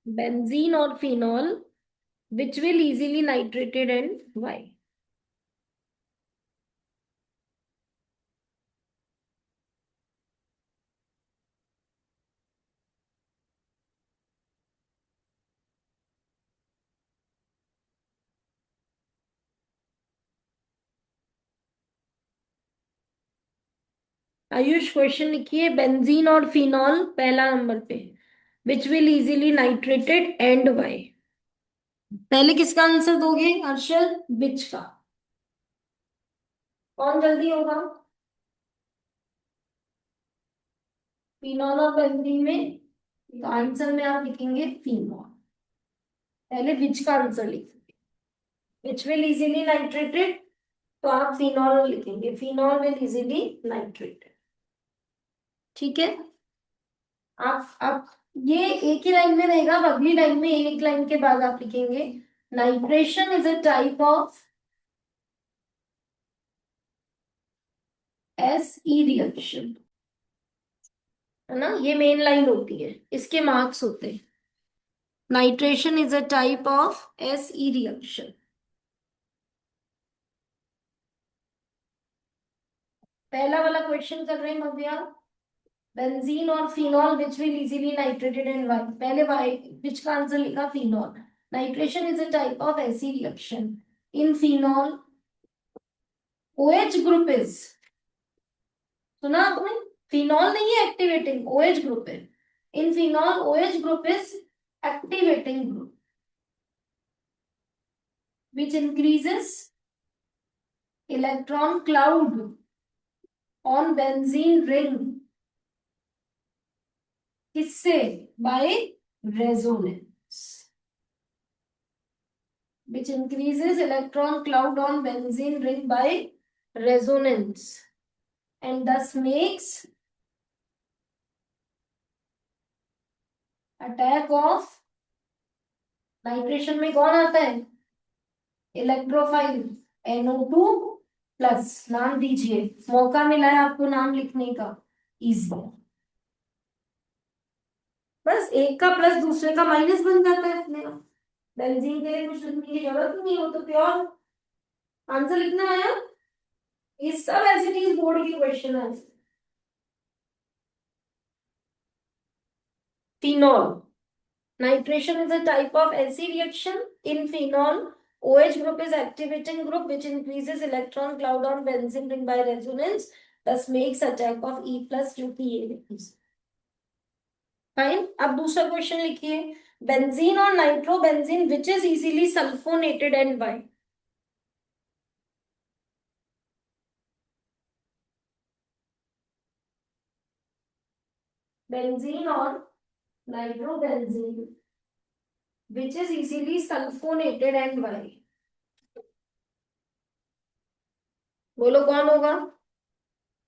benzene or phenol which will easily nitrated and why? Ayush question लिखिए, benzene और phenol पहला number पे, which will easily nitrated and why. पहले किसका answer दोगे हर्षल? विच का? कौन जल्दी होगा? फिनॉल और बेंजीन में, तो आंसर में आप लिखेंगे फिनॉल। पहले विच का आंसर लिखेंगे, विच विल इजीली नाइट्रेटेड, तो आप फिनॉल लिखेंगे, फिनॉल विल इजीली नाइट्रेटेड। ठीक है। आप ये एक ही लाइन में रहेगा, अब अगली लाइन में एक लाइन के बाद आप लिखेंगे nitration is a type of SE reaction. है ना, ये मेन लाइन होती है, इसके मार्क्स होते हैं। Nitration is a type of SE reaction. पहला वाला क्वेश्चन कर रहे हैं भव्या, बेंजीन और phenol which will easily nitrated and why. पहले वाई, विच का आंसर लिखा phenol. Nitration is a type of SE reaction. In phenol OH group is, सुना आपने? फिनॉल नहीं है एक्टिवेटिंग, OH ग्रुप है। In phenol OH group is activating group which increases electron cloud on benzene ring। किससे? by resonance, which increases electron cloud on benzene ring by resonance and thus makes attack of, nitration में कौन आता है? Electrophile NO2 plus. नाम दीजिए, मौका मिला है आपको नाम लिखने का, इजी। बस एक का प्लस दूसरे का माइनस बन जाता है अपने आप। बेंजीन के लिए कुछ लिखने की जरूरत ही नहीं हो, तो प्योर आंसर लिखना आया। ये सब ऐसे चीज बोर्ड की क्वेश्चन है। Phenol, nitration is a type of acid reaction. In phenol, OH group is activating group which increases electron cloud on benzene ring by resonance, thus makes attack of E plus जो कि ये है। Fine. अब दूसरा question लिखिए, benzene और nitrobenzene which is easily sulphonated and why. Benzene और nitrobenzene which is easily sulphonated and why. बोलो कौन होगा?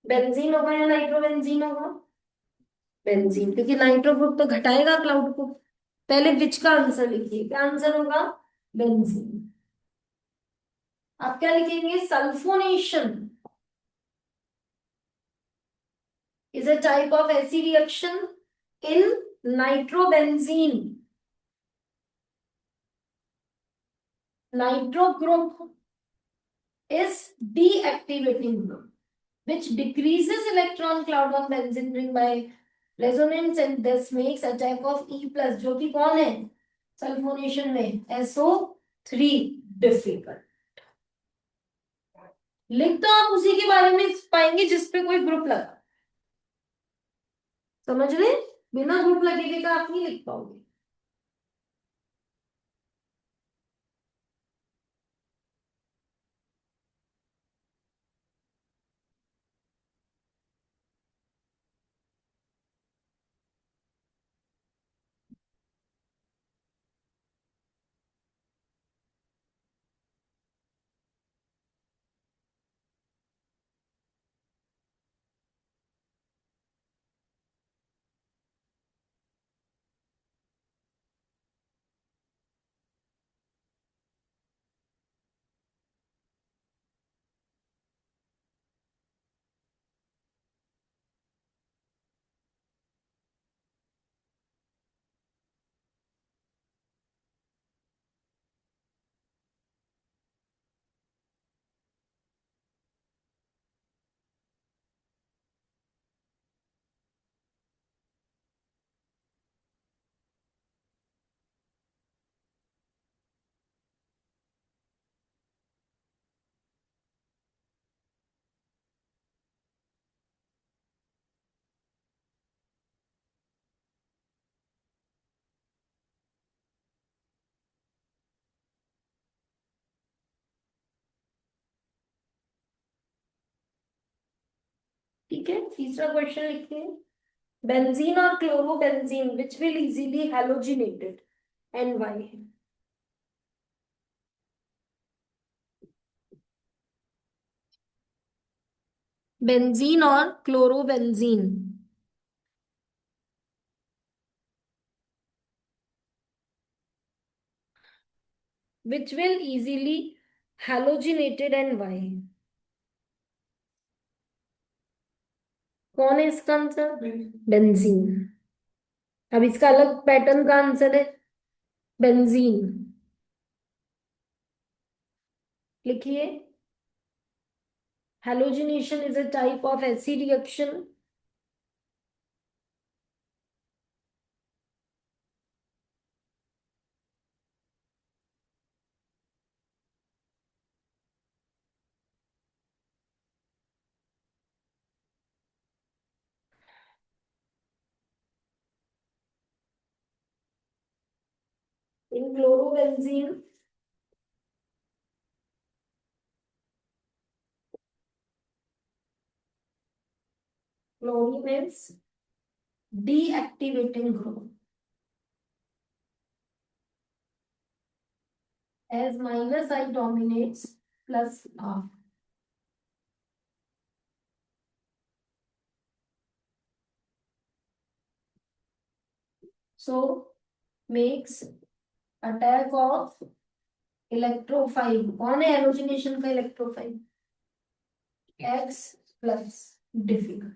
बेंजीन होगा या नाइट्रोबेंजीन होगा? बेंजीन, क्योंकि नाइट्रो ग्रुप तो घटाएगा क्लाउड को। पहले विच का आंसर लिखिए, क्या आंसर होगा? बेंजीन। आप क्या लिखेंगे? Sulphonation is a type of acid reaction in nitrobenzene. Nitro group is deactivating group which decreases electron cloud on benzene ring by resonance and this makes attack of E plus, जो कि कौन है sulphonation में? SO3 difficult. लिख तो आप उसी के बारे में पाएंगे जिसपे कोई ग्रुप लगा, समझ रहे? बिना ग्रुप लगेगा का आप नहीं लिख पाओगे। ठीक है, तीसरा क्वेश्चन लिखते हैं। बेंजीन और chlorobenzene which will easily halogenated and why? Benzene और chlorobenzene which will easily halogenated and why? कौन है इसका आंसर? बेंजीन। अब इसका अलग पैटर्न का आंसर है बेंजीन। लिखिए, halogenation is a type of acid reaction in chlorobenzene. Chlorine means deactivating group, as minus I dominates plus R. So makes attack of electrophile. कौन है हेलोजिनेशन का इलेक्ट्रोफाइल? X plus difficult.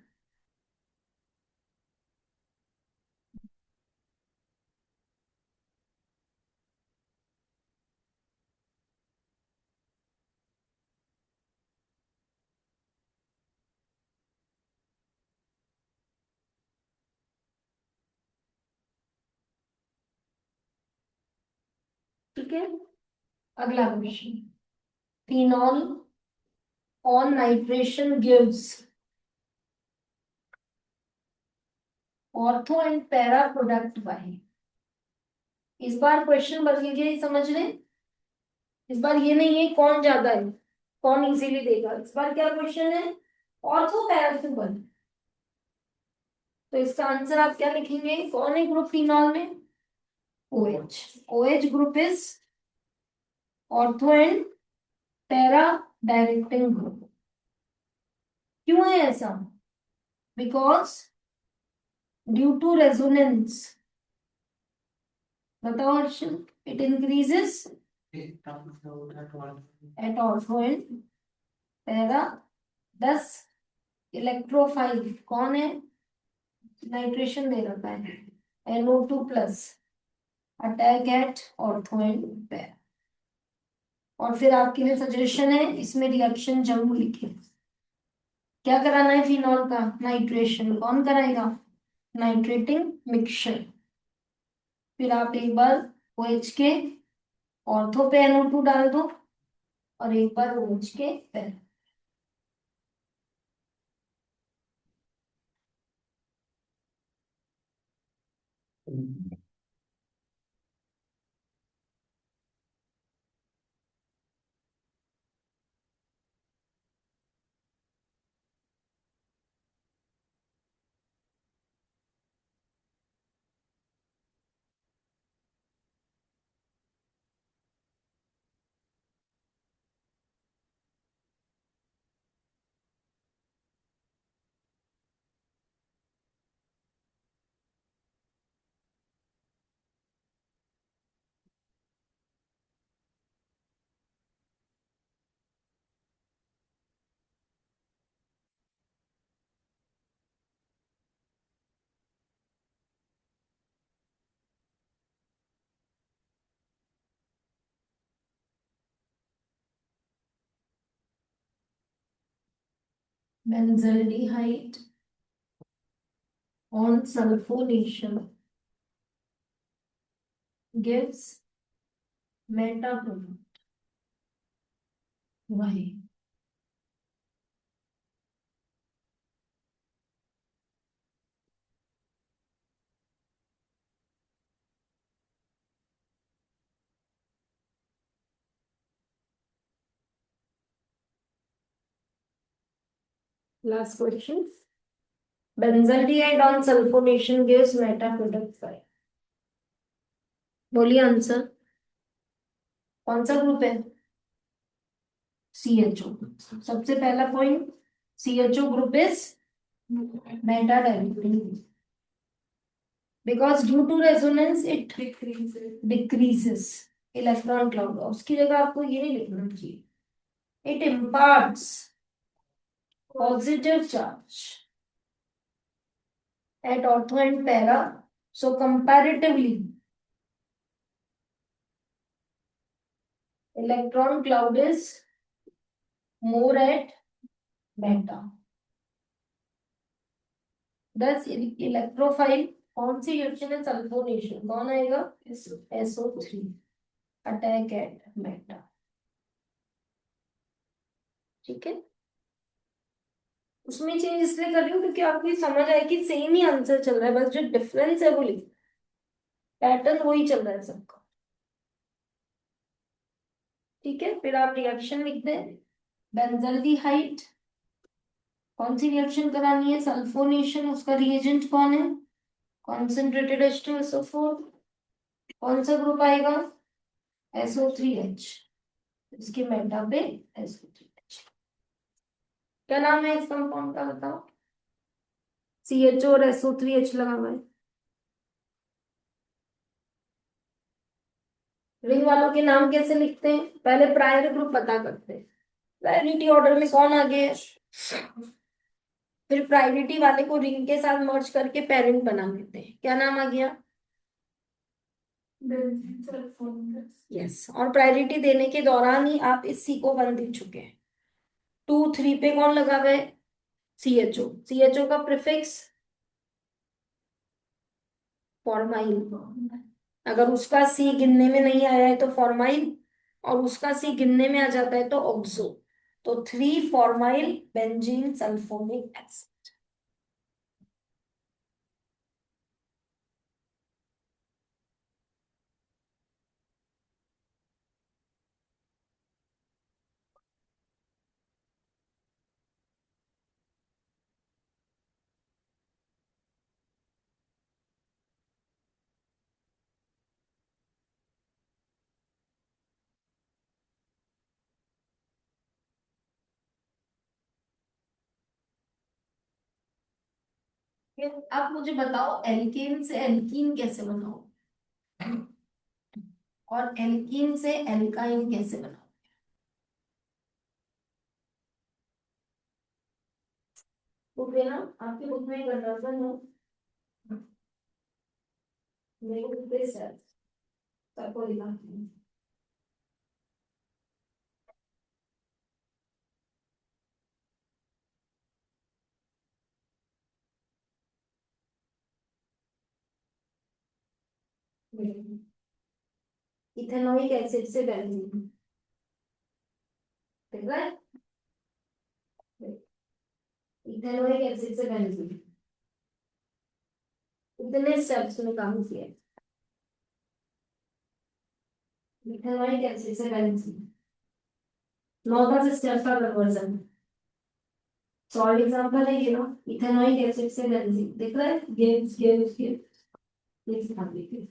ठीक है, अगला question. Phenol on nitration gives ortho and para product by. इस बार question बदल के समझ रहे हैं? इस बार ये नहीं है कौन ज्यादा है, कौन इजीली देगा। इस बार क्या क्वेश्चन है? ऑर्थो पैरा क्यों बन। तो इसका आंसर आप क्या लिखेंगे? कौन है ग्रुप फिनॉल में? OH। OH group is ortho and para directing group. क्यों है ऐसा? Because due to resonance. बताओ Harshal. It increases at ortho and para. 10 electrophile कौन है? नाइट्रेशन दे रखा है NO2 plus attack at ortho and para. और फिर आपके लिए सजेशन है, इसमें रिएक्शन जरूर लिखें। क्या कराना है फिनॉल का? नाइट्रेशन। कौन कराएगा? Nitrating mixture. फिर आप एक बार OH के ऑर्थो पे NO2 डाल दो और एक बार OH के पे। Benzaldehyde on sulfonation gives meta product. Why? Last question. Benzaldehyde on sulfonation gives meta product 5. बोलिए आंसर। कौन सा ग्रुप है? CHO। सबसे पहला point, CHO group is Meta directing because due to resonance it decreases electron cloud। और उसकी जगह आपको ये नहीं लिखना चाहिए, it imparts positive charge at ortho and para, so comparatively electron cloud is more at beta। thus electrophile कौन सी reaction है? सल्फोनेशन। कौन आएगा? SO3 attack eight Meta. ठीक है, उसमें चेंज इसलिए कर रही हूँ क्योंकि आपको ये समझ आए कि सेम ही आंसर चल रहा है, बस जो डिफरेंस है वो लिख, पैटर्न वही चल रहा है सबका। ठीक है, फिर आप रिएक्शन लिख दें। बेंजल्डिहाइड कौन सी रिएक्शन करानी है? सल्फोनेशन। उसका रिएजेंट कौन है? Concentrated H2SO4। कौन सा ग्रुप आएगा? SO3H। इसके मेटा पे SO3H। क्या नाम है इस कंपाउंड का बताओ? CHO और SO3H लगा हुआ है। रिंग वालों के नाम कैसे लिखते हैं? पहले प्रायर ग्रुप पता करते हैं, प्रायोरिटी ऑर्डर में कौन आगे है, फिर प्रायोरिटी वाले को रिंग के साथ मर्ज करके पेरेंट बना देते हैं। क्या नाम आ गया? यस। और प्रायोरिटी देने के दौरान ही आप इस C को 1 दे चुके हैं। 2 3 पे कौन लगा हुआ है? CHO। CHO का प्रीफिक्स फॉर्माइल। अगर उसका C गिनने में नहीं आया है तो फॉर्माइल, और उसका C गिनने में आ जाता है तो ऑक्सो। तो 3 फॉर्माइल बेंजीन सल्फोनिक एसिड। अब मुझे बताओ एल्केन से एल्कीन कैसे बनाओ, और एल्कीन से एल्काइन कैसे बनाओ? बुक है ना आपके? बुक में कंवर्जन हो, मेरे बुक पे सबको दिखाती हूँ। इथेनॉइक एसिड से बेंजीन, ठीक है? इथेनॉइक एसिड से बेंजीन, इतने स्टेप्स में काम किया है। इथेनॉइक एसिड से बेंजीन 9 10 स्टेप्स का कन्वर्जन। सॉल्ट एग्जांपल है ये ना, इथेनॉइक एसिड से बेंजीन, देख रहा है? गिव्स गिव्स गिव्स, ये सिखा देती।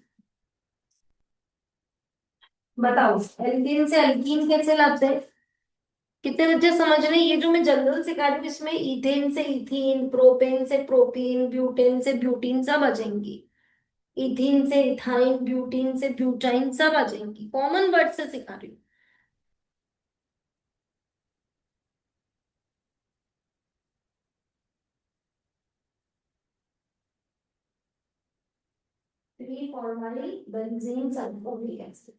बताओ एल्कीन से एल्कीन कैसे लाते हैं? कितने बच्चे समझ रहे हैं? ये जो मैं जनरल सिखा रही हूँ इसमें इथेन से इथीन, प्रोपेन से प्रोपीन, ब्यूटेन से ब्यूटीन सब आ जाएंगी। इथीन से इथाइन, ब्यूटीन से ब्यूटाइन सब आ जाएंगी। कॉमन वर्ड से सिखा रही हूँ। Three formally benzene sulphonic acid.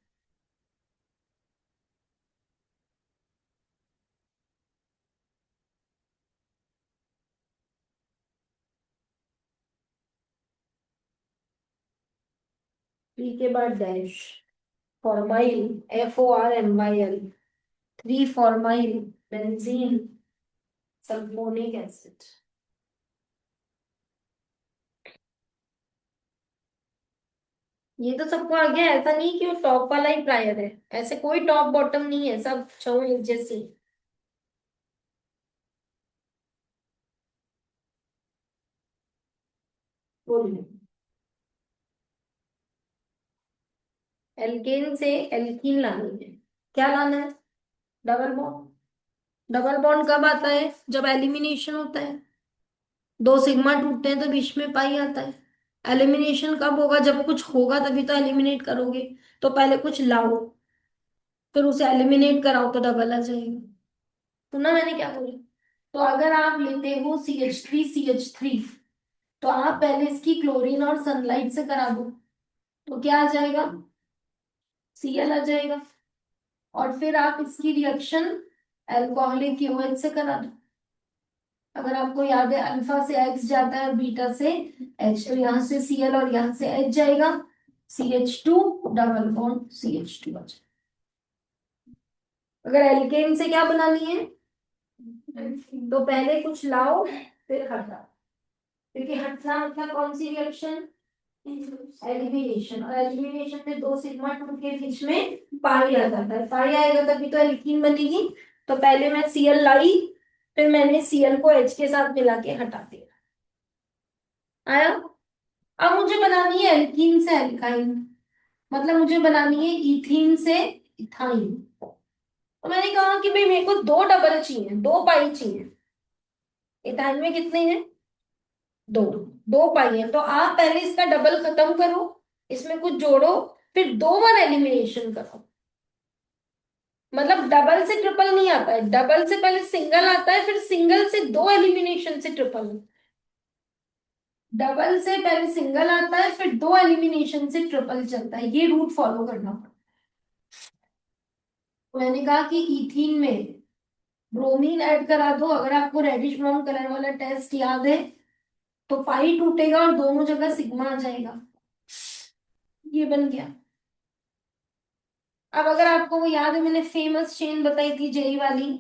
Three के बाद dash, formyl FORMYL, three formyl benzene sulphonic acid. ये तो सबको आ गया। ऐसा नहीं कि वो टॉप वाला ही प्रायर है, ऐसे कोई टॉप बॉटम नहीं है, सब छह एक जैसे। बोलिए। एल्केन से एल्कीन लानी है। क्या लाना है? Double bond. डबल बॉन्ड कब आता है? जब एलिमिनेशन होता है। दो सिग्मा टूटते हैं तो बीच में पाई आता है। एलिमिनेशन कब होगा? जब कुछ होगा तभी तो एलिमिनेट करोगे। तो पहले कुछ लाओ, फिर उसे एलिमिनेट कराओ तो डबल आ जाएगा। सुना मैंने क्या बोला? तो अगर आप लेते हो CH3 तो आप पहले इसकी क्लोरीन और सनलाइट से करा दो, तो क्या आ जाएगा? Cl आ जाएगा। और फिर आप इसकी रिएक्शन अल्कोहलिक KOH से करा दो। अगर आपको याद है, अल्फा से X जाता है और बीटा से H, तो यहाँ से Cl और यहाँ से H जाएगा। CH2 डबल बॉन्ड CH2 आ जाएगा। अगर एल्केन से क्या बनानी है, तो पहले कुछ लाओ फिर हटाओ, क्योंकि हटना मतलब कौन सी रिएक्शन? एलिमिनेशन। और एलिमिनेशन में दो सिग्मा टू के बीच में पाई आ जाता है, पाई आएगा तभी तो एल्कीन बनेगी। तो पहले मैं Cl लाई, फिर मैंने Cl को H के साथ मिला के हटा दिया। आया? अब मुझे बनानी है एल्कीन से एल्काइन, मतलब मुझे बनानी है इथीन से इथाइन। तो मैंने कहा कि भाई मेरे को दो डबल चाहिए, दो पाई चाहिए। इथाइन में कितने हैं? दो। दो पाई है, तो आप पहले इसका डबल खत्म करो, इसमें कुछ जोड़ो, फिर दो बार एलिमिनेशन करो। मतलब डबल से ट्रिपल नहीं आता है, डबल से पहले सिंगल आता है, फिर सिंगल से दो एलिमिनेशन से ट्रिपल। डबल से पहले सिंगल आता है, फिर दो एलिमिनेशन से ट्रिपल चलता है, ये रूट फॉलो करना पड़ता है। मैंने कहा कि इथीन में ब्रोमीन ऐड करा दो। अगर आपको रेडिश ब्राउन कलर वाला टेस्ट याद है, तो पाई टूटेगा और दोनों जगह सिग्मा आ जाएगा। ये बन गया। अब अगर आपको वो याद है, मैंने फेमस चेन बताई थी जेई वाली।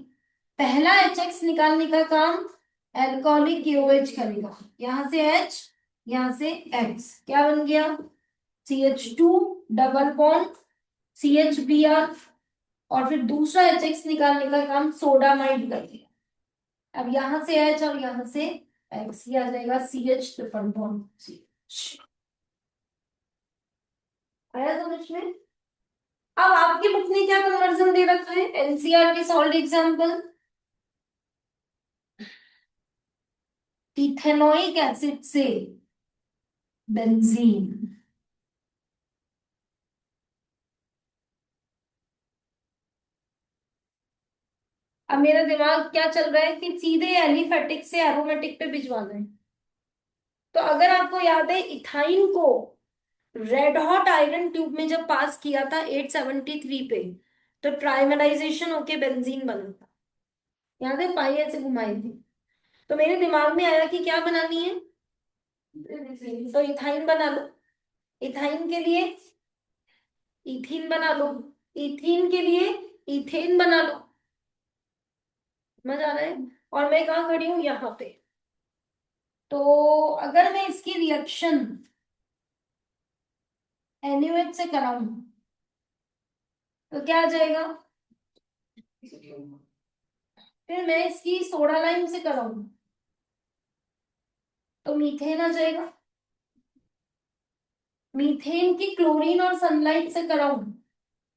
पहला HX निकालने का काम एल्कोहलिक KOH करेगा। यहां से H, यहां से X, क्या बन गया? CH2 double bond CHBr। और फिर दूसरा HX निकालने का काम सोडामाइड कर दिया। अब यहां से H और यहां से X, ये आ जाएगा CH ट्रिपल बॉन्ड CH। आया समझ में? अब आपकी बुक ने क्या कन्वर्जन दे रखा है? NCERT solved example, ethanoic acid से बेंजीन। अब मेरा दिमाग क्या चल रहा है कि सीधे एलिफेटिक से एरोमेटिक पे भिजवाना है। तो अगर आपको याद है, इथाइन को रेड हॉट आयरन ट्यूब में जब पास किया था 873 पे, तो ट्राइमराइजेशन होके बेंजीन बना था। याद है? पाई ऐसे घुमाई थी। तो मेरे दिमाग में आया कि क्या बनानी है, तो इथाइन बना लो। इथाइन के लिए इथीन बना लो, इथीन के लिए इथेन बना लो। मजा आ रहा है? और मैं कहाँ खड़ी हूँ? यहाँ पे। तो अगर मैं इसकी रिएक्शन NaOH से कराऊं, तो क्या आ जाएगा? फिर मैं इसकी सोडा लाइम से कराऊं, तो मीथेन आ जाएगा। मीथेन की क्लोरीन और सनलाइट से कराऊं,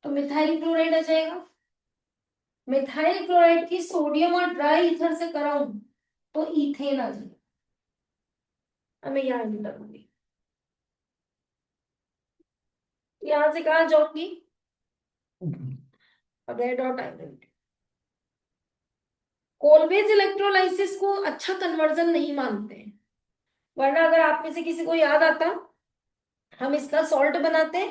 तो मिथाइल क्लोराइड आ जाएगा। मिथाइल क्लोराइड की सोडियम और ड्राई ईथर से कराऊं, तो इथेन आ जाएगा। अब मैं यहाँ नहीं लगूंगी, यहां से कहा जाऊंगी? Red dot island. Kolbe's electrolysis को अच्छा कन्वर्जन नहीं मानते हैं, वरना अगर आप में से किसी को याद आता, हम इसका सॉल्ट बनाते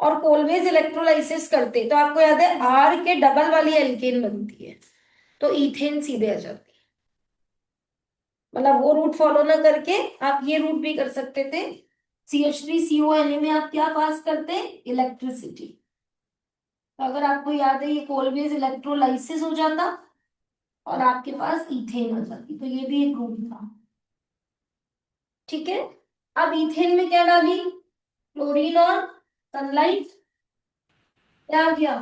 और कोलवेज इलेक्ट्रोलाइसिस करते, तो आपको याद है R के डबल वाली एल्केन बनती है, तो इथेन सीधे आ जाती है। मतलब वो रूट फॉलो ना करके आप ये रूट भी कर सकते थे। CH3CONA में आप क्या पास करते? इलेक्ट्रिसिटी। तो अगर आपको याद है, ये कोलवेज इलेक्ट्रोलाइसिस हो जाता और आपके पास इथेन आ जाती, तो ये भी एक रूट था। ठीक है। अब इथेन में क्या डाली? क्लोरीन और सनलाइट। क्या आ गया?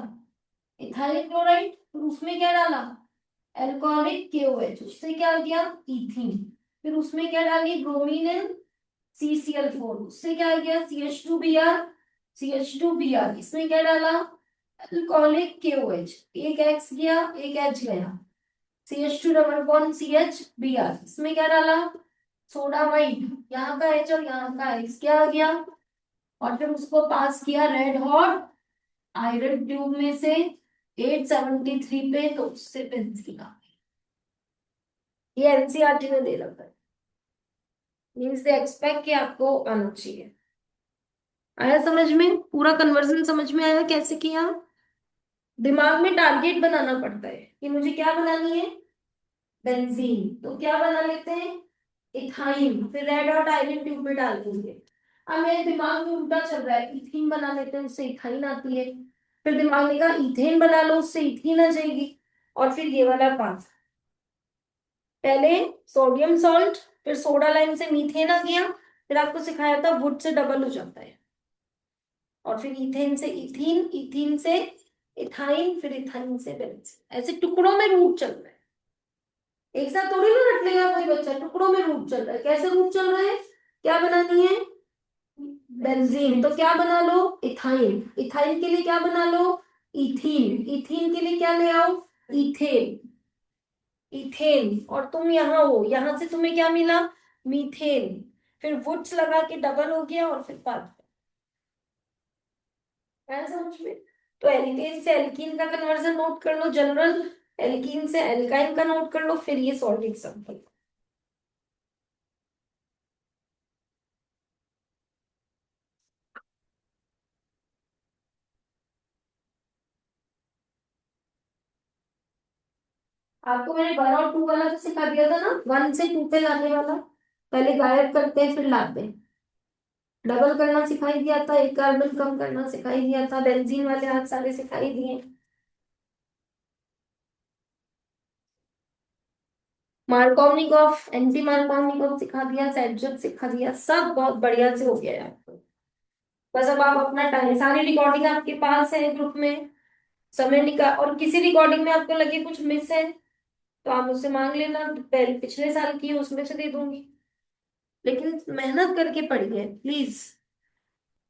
Ethyl chloride. फिर उसमें क्या डाला? Alcoholic KOH। उससे क्या आ गया? इथीन। फिर उसमें क्या डाली? ब्रोमीन एंड CCl4, उससे क्या आ गया CH2Br, CH2Br, इसमें क्या डाला अल्कोहलिक KOH, एक X गया एक H गया, CH2 double bond CH Br, इसमें क्या डाला सोडा वाइट, यहाँ का H और यहाँ का X क्या आ गया, और फिर उसको पास किया रेड हॉट आयरन ट्यूब में से 873 पे, तो उससे पेंसिल आ गई। ये एनसीईआरटी ने दे रखा है, मीन्स दे एक्सपेक्ट कि आपको आना चाहिए। आया समझ में, पूरा कन्वर्जन समझ में आया कैसे किया। दिमाग में टारगेट बनाना पड़ता है कि मुझे क्या बनानी है, बेंजीन, तो क्या बना लेते हैं इथाइन, फिर रेड हॉट आयरन ट्यूब में डाल देंगे। अब मेरे दिमाग में उल्टा चल रहा है, इथीन बना लेते हैं उससे इथाइन आती है, फिर दिमाग ने कहा इथेन बना लो उससे इथीन आ जाएगी, और फिर ये वाला पास, पहले सोडियम सॉल्ट फिर सोडा लाइम से मीथेन आ गया, फिर आपको सिखाया था वुड से डबल हो जाता है, और फिर इथेन से इथीन, इथीन से इथाइन, फिर इथाइन से बेंजीन, ऐसे टुकड़ों में रूट चल रहा है, एक साथ थोड़ी ना रट लेगा कोई बच्चा, टुकड़ों में रूट चल रहा है। कैसे रूट चल रहा है, क्या बनानी है बेंजीन, तो क्या बना लो इथाइन, इथाइन के लिए क्या बना लो इथीन, इथीन के लिए क्या ले आओ इथेन, इथेन, और तुम यहाँ हो, यहाँ से तुम्हें क्या मिला मीथेन, फिर वुड्स लगा के डबल हो गया, और फिर पाथ है समझ में। तो एल्केन से एल्कीन का कन्वर्जन नोट कर लो जनरल, एल्कीन से एल्काइन का नोट कर लो, फिर ये सॉल्ट एग्जांपल। आपको मैंने 1 और 2 वाला तो सिखा दिया था ना, 1 से 2 पे लाने वाला, पहले गायब करते हैं फिर लाते हैं, डबल करना सिखाई दिया था, एक कार्बन कम करना सिखाई दिया था, बेंजीन वाले हाथ सारे सिखाई दिए, मार्कोवनिकॉफ एंटी मार्कोवनिकॉफ सिखा दिया, सेड्जक सिखा दिया, सब बहुत बढ़िया से हो गया है आपको। बस अब आप अपना टाइम, सारी रिकॉर्डिंग आपके पास है ग्रुप में, समय निकाल, और किसी रिकॉर्डिंग में आपको लगे कुछ मिस है तो आप मुझसे मांग लेना, पहले पिछले साल की है उसमें से दे दूंगी, लेकिन मेहनत करके पढ़िए प्लीज।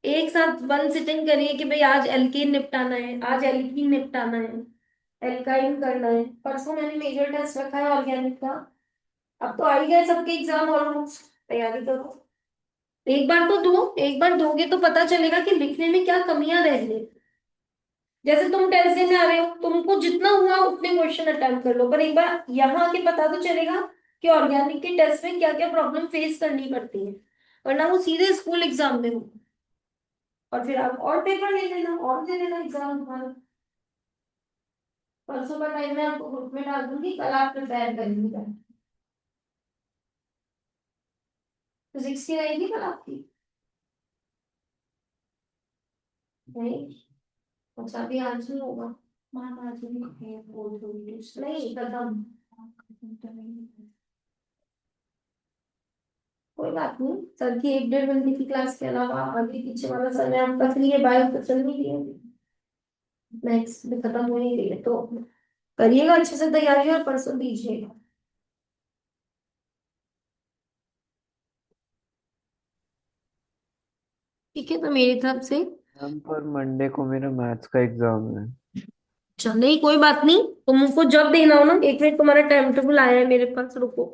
एक साथ वन सिटिंग करिए कि भाई आज एल्कीन निपटाना है, आज एल्कीन निपटाना है, एल्काइन करना है, परसों मैंने मेजर टेस्ट रखा है ऑर्गेनिक का, अब तो आ ही गए सबके एग्जाम ऑलमोस्ट, तैयारी करो। एक बार तो दो, एक बार दोगे तो पता चलेगा कि लिखने में क्या कमियां रह गई। जैसे तुम टेस्ट देने आ रहे हो, तुमको जितना हुआ उतने क्वेश्चन अटेम्प्ट कर लो, पर एक बार यहाँ आके पता तो चलेगा कि ऑर्गेनिक के टेस्ट में क्या क्या प्रॉब्लम फेस करनी पड़ती है, वरना वो सीधे स्कूल एग्जाम में हो, और फिर आप और पेपर ले लेना और दे देना एग्जाम तुम्हारा। परसों का टाइम मैं आपको ग्रुप में डाल दूंगी, कल आप प्रिपेयर करिएगा। फिजिक्स की रहेगी कल आपकी, नहीं अच्छा अभी आज नहीं होगा, मान आज नहीं है, नहीं खत्म, कोई बात नहीं, सर की 1-1.5 घंटे की क्लास के अलावा आगे पीछे वाला समय आपका फ्री है, बायो तो चल नहीं रही है, मैथ्स भी खत्म हो नहीं रही है, तो करिएगा अच्छे से तैयारी और परसों दीजिएगा। ठीक है, तो मेरी तरफ से मैम पर मंडे को मेरा मैथ्स का एग्जाम है। चल नहीं कोई बात नहीं, तुमको जब देना हो ना, 1 मिनट तुम्हारा टाइम टेबल आया है मेरे पास, रुको